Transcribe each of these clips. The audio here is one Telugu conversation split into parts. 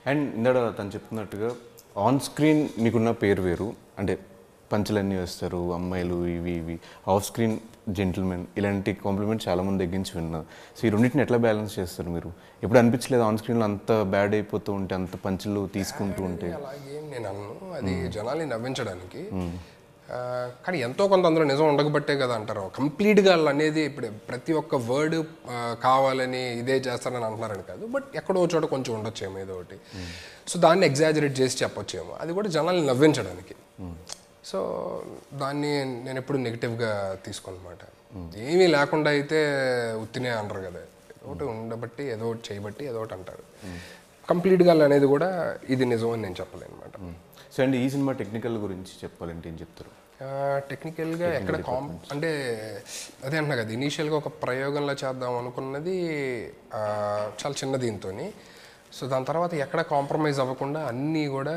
అండ్ ఇందాక తను చెప్తున్నట్టుగా ఆన్ స్క్రీన్ మీకున్న పేరు వేరు, అంటే పంచులన్నీ వేస్తారు అమ్మాయిలు ఇవి ఇవి, ఆఫ్ స్క్రీన్ జెంటిల్మెన్, ఇలాంటి కాంప్లిమెంట్ చాలామంది తగ్గించి విన్నా. సో ఈ రెండింటిని ఎట్లా బ్యాలెన్స్ చేస్తారు మీరు? ఎప్పుడు అనిపించలేదు ఆన్ స్క్రీన్లో అంత బ్యాడ్ అయిపోతూ ఉంటే, అంత పంచులు తీసుకుంటూ ఉంటే? అలాగేం నేను అన్ను, అది జనాల్ని నవ్వించడానికి. కానీ ఎంతో కొంత అందులో నిజం ఉండకబట్టే కదా అంటారు. కంప్లీట్గా అనేది ఇప్పుడు ప్రతి ఒక్క వర్డ్ కావాలని ఇదే చేస్తారని అంటున్నారని కాదు, బట్ ఎక్కడో చోట కొంచెం ఉండొచ్చేమో ఏదో ఒకటి. సో దాన్ని ఎగ్జాజరేట్ చేసి చెప్పొచ్చేమో, అది కూడా జనాల్ని నవ్వించడానికి. సో దాన్ని నేను ఎప్పుడు నెగిటివ్గా తీసుకోనమాట. ఏమీ లేకుండా అయితే ఉత్తినే అంటారు కదా, ఒకటి ఉండబట్టి ఏదో ఒకటి చేయబట్టి ఏదో ఒకటి అంటారు. కంప్లీట్గా అనేది కూడా ఇది నిజం అని నేను చెప్పలేను అనమాట. సో అండ్ ఈ సినిమా టెక్నికల్ గురించి చెప్పాలంటే ఏం చెప్తారు? టెక్నికల్గా ఎక్కడ అంటే అదే అంటున్నా కదా, ఇనీషియల్గా ఒక ప్రయోగంలో చేద్దాం అనుకున్నది చాలా చిన్న దీంతో. సో దాని తర్వాత ఎక్కడ కాంప్రమైజ్ అవ్వకుండా అన్నీ కూడా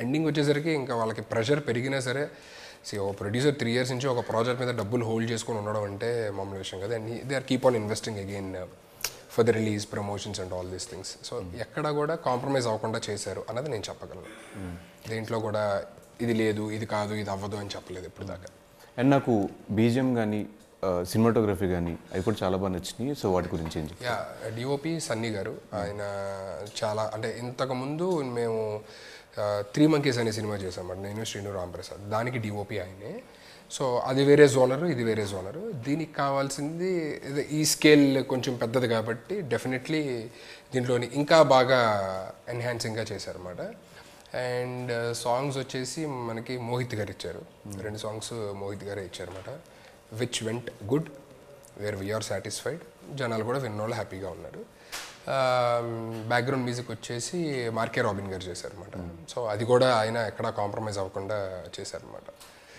ఎండింగ్ వచ్చేసరికి ఇంకా వాళ్ళకి ప్రెషర్ పెరిగినా సరే, ఓ ప్రొడ్యూసర్ 3 years నుంచి ఒక ప్రాజెక్ట్ మీద డబ్బులు హోల్డ్ చేసుకొని ఉండడం అంటే మామూలు విషయం కదా. And they are keep on investing again for the release, promotions and all these things. So ఎక్కడ కూడా కాంప్రమైజ్ అవ్వకుండా చేశారు అన్నది నేను చెప్పగలను. దేంట్లో కూడా ఇది లేదు, ఇది కాదు, ఇది అవ్వదు అని చెప్పలేదు ఇప్పుడు దాకా. అండ్ నాకు బీజిఎం కానీ సినిమాటోగ్రఫీ కానీ అవి కూడా చాలా బాగా నచ్చినాయి. సో వాటి గురించి ఏం చెప్తారు? డిఓపి సన్నీ గారు, ఆయన చాలా అంటే ఇంతకుముందు మేము 3 Monkeys అనే సినిమా చేసామన్నమాట, నేను శ్రీను రాంప్రసాద్. దానికి డిఓపి ఆయనే. సో అది వేరే జోనరు, ఇది వేరే జోనరు. దీనికి కావాల్సింది ఈ స్కేల్ కొంచెం పెద్దది కాబట్టి డెఫినెట్లీ దీంట్లోని ఇంకా బాగా ఎన్హాన్సింగ్గా చేశారన్నమాట. అండ్ సాంగ్స్ వచ్చేసి మనకి మోహిత్ గారు ఇచ్చారు. 2 songs మోహిత్ గారే ఇచ్చారన్నమాట. Which went good, where we're satisfied. జనాలు కూడా విన్నోళ్ళు హ్యాపీగా ఉన్నారు. బ్యాక్గ్రౌండ్ మ్యూజిక్ వచ్చేసి మార్కే రాబిన్ గారు చేశారన్నమాట. సో అది కూడా ఆయన ఎక్కడా కాంప్రమైజ్ అవ్వకుండా చేశారన్నమాట.